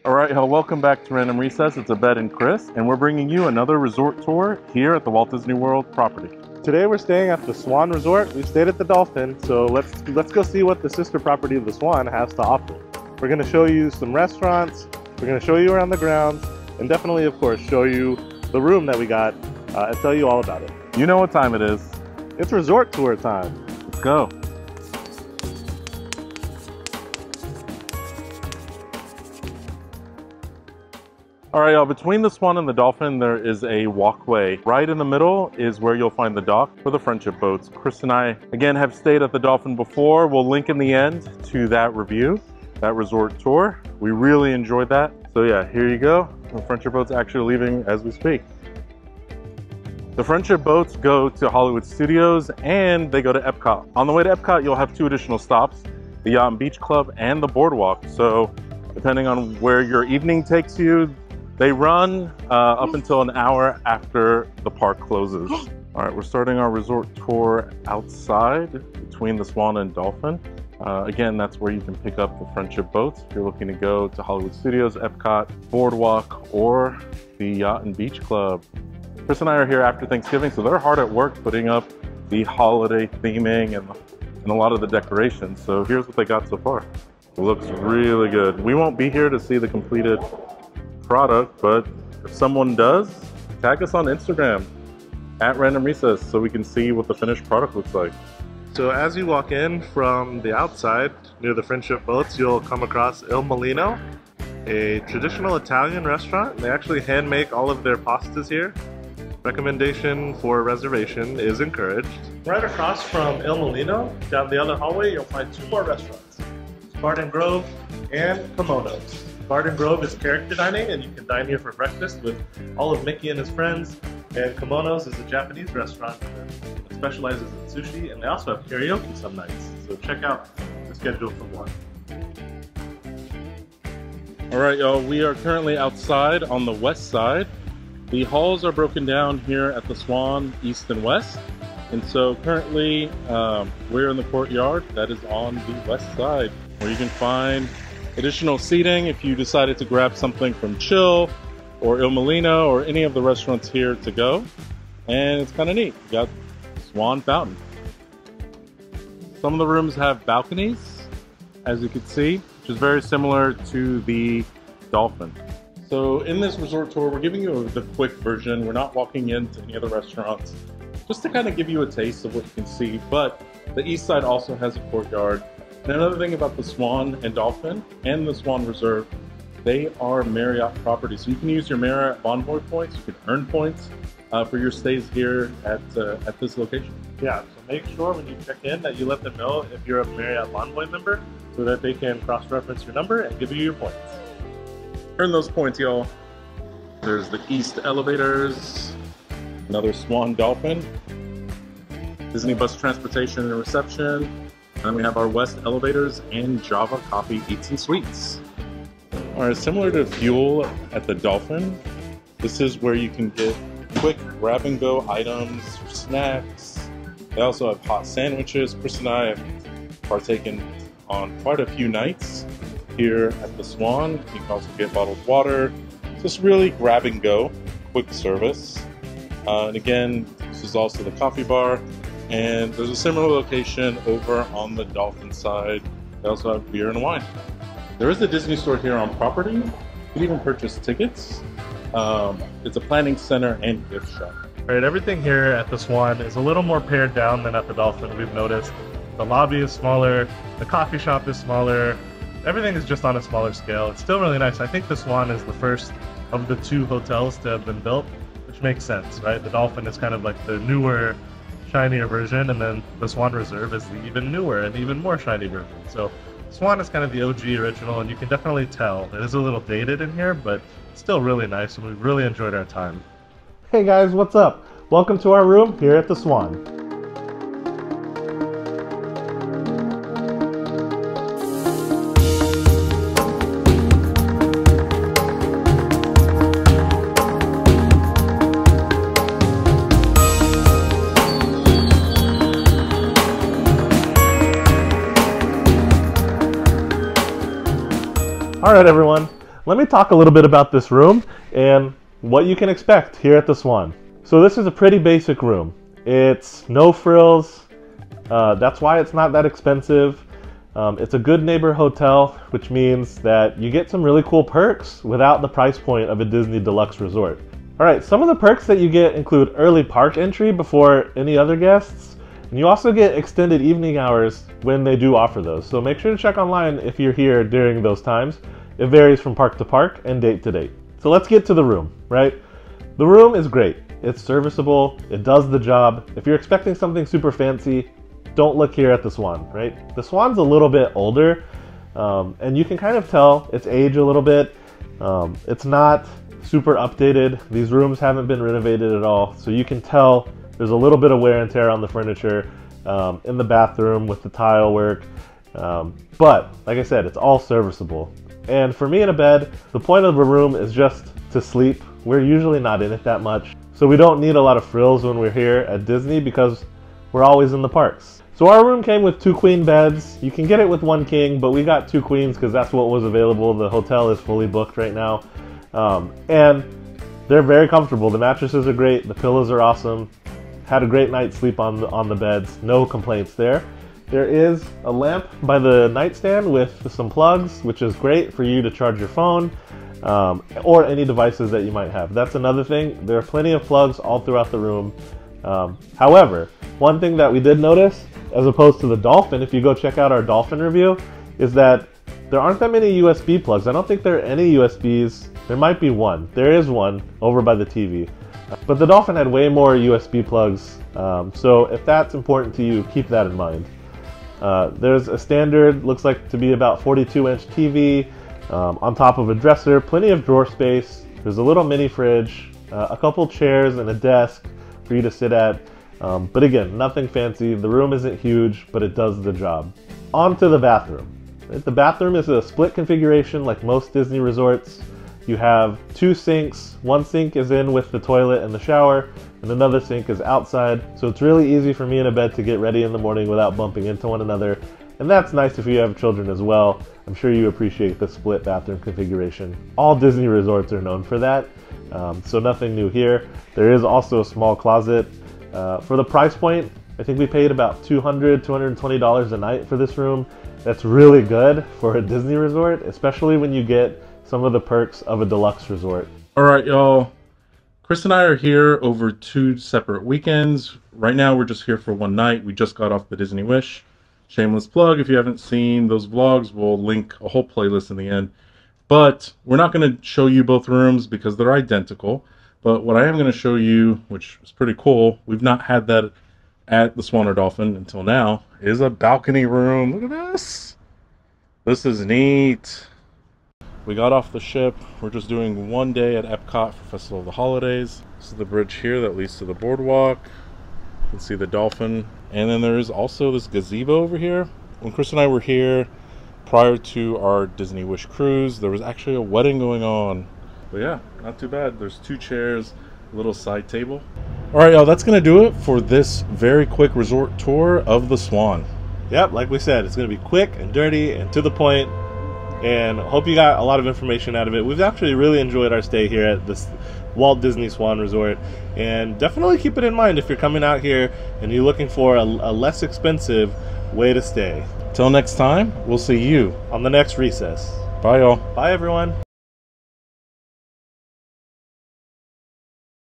All right, welcome back to Random Recess. It's Abed and Chris, and we're bringing you another resort tour here at the Walt Disney World property. Today we're staying at the Swan Resort. We stayed at the Dolphin, so let's go see what the sister property of the Swan has to offer. We're going to show you some restaurants, we're going to show you around the grounds, and definitely, of course, show you the room that we got and tell you all about it. You know what time it is. It's resort tour time. Let's go. All right, y'all, between the Swan and the Dolphin, there is a walkway. Right in the middle is where you'll find the dock for the friendship boats. Chris and I, again, have stayed at the Dolphin before. We'll link in the end to that review, that resort tour. We really enjoyed that. So yeah, here you go. The friendship boat's actually leaving as we speak. The friendship boats go to Hollywood Studios and they go to Epcot. On the way to Epcot, you'll have two additional stops, the Yacht and Beach Club and the Boardwalk. So depending on where your evening takes you, they run up until an hour after the park closes. All right, we're starting our resort tour outside between the Swan and Dolphin. Again, that's where you can pick up the friendship boats if you're looking to go to Hollywood Studios, Epcot, Boardwalk, or the Yacht and Beach Club. Chris and I are here after Thanksgiving, so they're hard at work putting up the holiday theming and a lot of the decorations. So here's what they got so far. It looks really good. We won't be here to see the completed product, but if someone does, tag us on Instagram at Random Recess so we can see what the finished product looks like. So as you walk in from the outside near the friendship boats, you'll come across Il Mulino, a traditional Italian restaurant. They actually hand make all of their pastas here. Recommendation for reservation is encouraged. Right across from Il Mulino, down the other hallway, you'll find two more restaurants, Garden Grove and Kimonos. Garden Grove is character dining, and you can dine here for breakfast with all of Mickey and his friends. And Kimonos is a Japanese restaurant that specializes in sushi, and they also have karaoke some nights. So check out the schedule for one. All right, y'all, we are currently outside on the west side. The halls are broken down here at the Swan, east and west. And so currently we're in the courtyard that is on the west side, where you can find additional seating if you decided to grab something from Chill or Il Mulino or any of the restaurants here to go. And it's kind of neat. You got Swan Fountain. Some of the rooms have balconies, as you can see, which is very similar to the Dolphin. So in this resort tour, we're giving you the quick version. We're not walking into any of the restaurants, just to kind of give you a taste of what you can see. But the east side also has a courtyard. And another thing about the Swan and Dolphin and the Swan Reserve, they are Marriott properties. So you can use your Marriott Bonvoy points, you can earn points for your stays here at this location. Yeah, so make sure when you check in that you let them know if you're a Marriott Bonvoy member so that they can cross-reference your number and give you your points. Earn those points, y'all. There's the east elevators, another Swan Dolphin, Disney Bus Transportation and Reception. And then we have our west elevators and Java Coffee Eats and Sweets. All right, similar to Fuel at the Dolphin, this is where you can get quick grab-and-go items for snacks. They also have hot sandwiches. Chris and I have partaken on quite a few nights here at the Swan. You can also get bottled water. Just really grab-and-go, quick service. And again, this is also the coffee bar. And there's a similar location over on the Dolphin side. They also have beer and wine. There is a Disney store here on property. You can even purchase tickets. It's a planning center and gift shop. All right, everything here at the Swan is a little more pared down than at the Dolphin, we've noticed. The lobby is smaller, the coffee shop is smaller, everything is just on a smaller scale. It's still really nice. I think the Swan is the first of the two hotels to have been built, which makes sense, right? The Dolphin is kind of like the newer, shinier version, and then the Swan Reserve is the even newer and even more shiny version. So Swan is kind of the OG original, and you can definitely tell it is a little dated in here, but still really nice, and we've really enjoyed our time. Hey guys, what's up? Welcome to our room here at the Swan. All right, everyone. let me talk a little bit about this room and what you can expect here at the Swan. So this is a pretty basic room. It's no frills. That's why it's not that expensive. It's a good neighbor hotel, which means that you get some really cool perks without the price point of a Disney Deluxe Resort. All right, some of the perks that you get include early park entry before any other guests, and you also get extended evening hours when they do offer those. So make sure to check online if you're here during those times. It varies from park to park and date to date. So let's get to the room, right? The room is great. It's serviceable, it does the job. If you're expecting something super fancy, don't look here at the Swan, right? The Swan's a little bit older, and you can kind of tell its age a little bit. It's not super updated. These rooms haven't been renovated at all, so you can tell there's a little bit of wear and tear on the furniture, in the bathroom with the tile work. But like I said, it's all serviceable. And for me in a bed, the point of a room is just to sleep. We're usually not in it that much, so we don't need a lot of frills when we're here at Disney because we're always in the parks. So our room came with 2 queen beds. You can get it with 1 king, but we got 2 queens because that's what was available. The hotel is fully booked right now. And they're very comfortable. The mattresses are great. The pillows are awesome. Had a great night's sleep on the beds. No complaints there. There is a lamp by the nightstand with some plugs, which is great for you to charge your phone or any devices that you might have. That's another thing. There are plenty of plugs all throughout the room. However, one thing that we did notice, as opposed to the Dolphin, if you go check out our Dolphin review, is that there aren't that many USB plugs. I don't think there are any USBs. There might be one. There is one over by the TV. But the Dolphin had way more USB plugs. So if that's important to you, keep that in mind. There's a standard, looks like to be about 42-inch TV on top of a dresser, plenty of drawer space. There's a little mini fridge, a couple chairs and a desk for you to sit at. But again, nothing fancy. The room isn't huge, but it does the job. On to the bathroom. The bathroom is a split configuration like most Disney resorts. You have 2 sinks. One sink is in with the toilet and the shower, and another sink is outside. So it's really easy for me in a bed to get ready in the morning without bumping into one another. And that's nice if you have children as well. I'm sure you appreciate the split bathroom configuration. All Disney resorts are known for that, so nothing new here. There is also a small closet. For the price point, I think we paid about $220 a night for this room. That's really good for a Disney resort, especially when you get some of the perks of a deluxe resort. All right, y'all. Chris and I are here over 2 separate weekends. Right now, we're just here for 1 night. We just got off the Disney Wish. Shameless plug, if you haven't seen those vlogs, we'll link a whole playlist in the end. But we're not going to show you both rooms because they're identical. But what I am going to show you, which is pretty cool, we've not had that at the Swan or Dolphin until now, is a balcony room. Look at this. This is neat. We got off the ship. We're just doing 1 day at Epcot for Festival of the Holidays. This is the bridge here that leads to the boardwalk. You can see the Dolphin. And then there is also this gazebo over here. When Chris and I were here prior to our Disney Wish cruise, there was actually a wedding going on. But yeah, not too bad. There's 2 chairs, a little side table. All right, y'all, that's going to do it for this very quick resort tour of the Swan. Yep, like we said, it's going to be quick and dirty and to the point. And hope you got a lot of information out of it. We've actually really enjoyed our stay here at this Walt Disney Swan Resort. And definitely keep it in mind if you're coming out here and you're looking for a less expensive way to stay. Till next time, we'll see you on the next recess. Bye, y'all. Bye, everyone.